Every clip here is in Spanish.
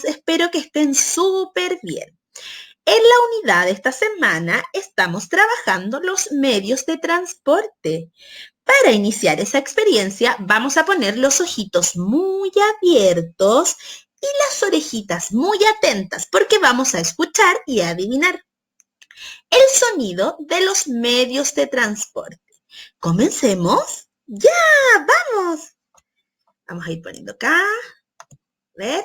días, espero que estén súper bien. En la unidad de esta semana estamos trabajando los medios de transporte. Para iniciar esa experiencia vamos a poner los ojitos muy abiertos y las orejitas muy atentas porque vamos a escuchar y adivinar el sonido de los medios de transporte. ¿Comencemos? ¡Ya! ¡Vamos! Vamos a ir poniendo acá. A ver.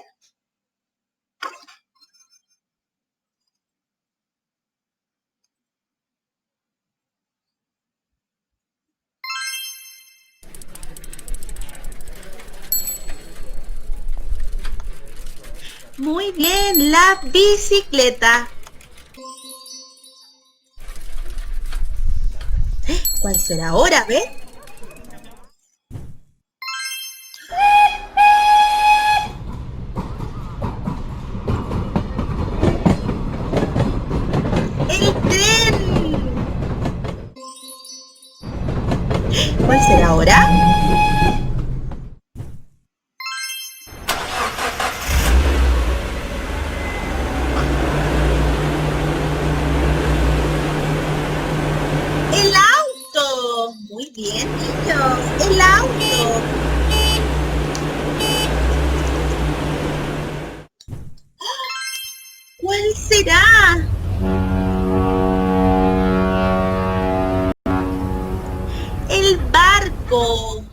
Muy bien, la bicicleta. ¿Cuál será ahora? ¿Ves? ¡El tren! ¿Cuál será ahora? ¡El auto! Muy bien, niños. ¡El auto! ¿Cuál será? ¡El barco!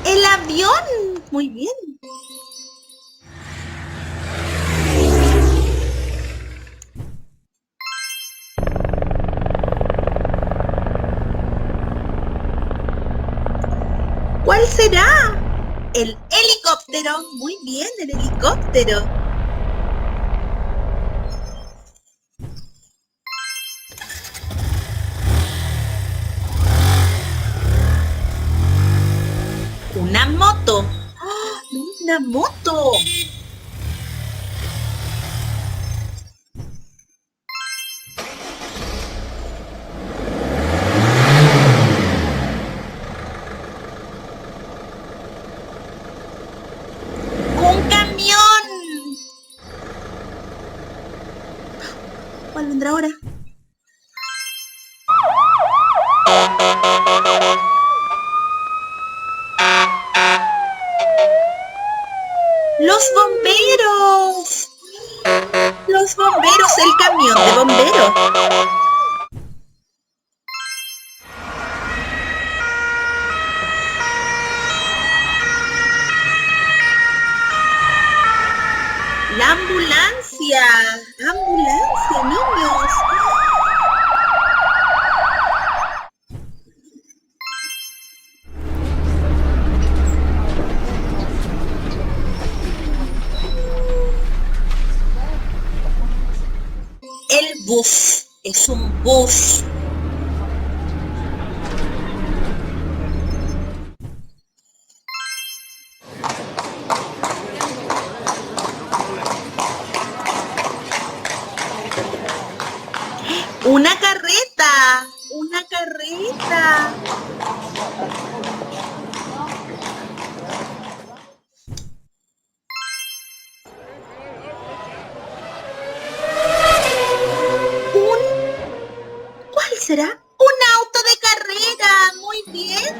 ¡El avión! Muy bien. ¿Cuál será? El helicóptero. Muy bien, el helicóptero. Una moto. ¡Oh, una moto! ¡Un camión! ¿Cuál vendrá ahora? ¡Los bomberos! ¡Los bomberos! ¡El camión de bomberos! ¡La ambulancia! ¡Ambulancia, niños! El bus. Es un bus. ¡Una carreta! ¡Una carreta! ¿Cuál será? ¡Un auto de carrera! ¡Muy bien!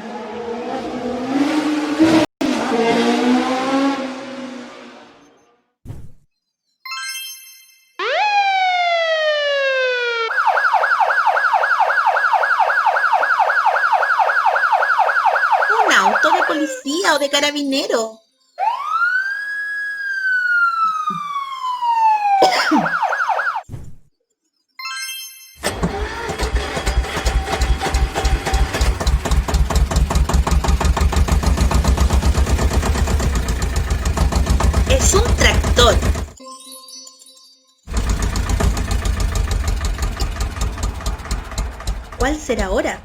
¡Un auto de policía o de carabinero! Es un tractor. ¿Cuál será ahora?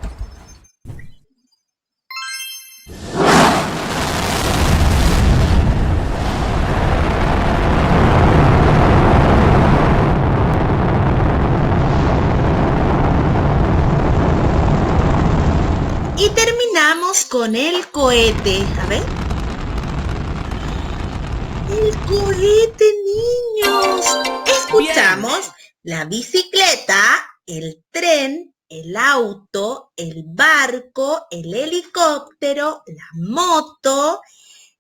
con el cohete. A ver. El cohete, niños. Escuchamos la bicicleta, el tren, el auto, el barco, el helicóptero, la moto,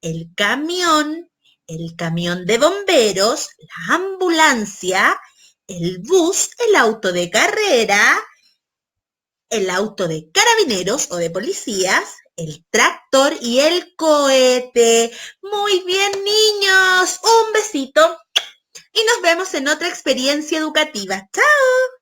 el camión de bomberos, la ambulancia, el bus, el auto de carrera, el auto de carabineros o de policías, el tractor y el cohete. Muy bien, niños. Un besito y nos vemos en otra experiencia educativa. ¡Chao!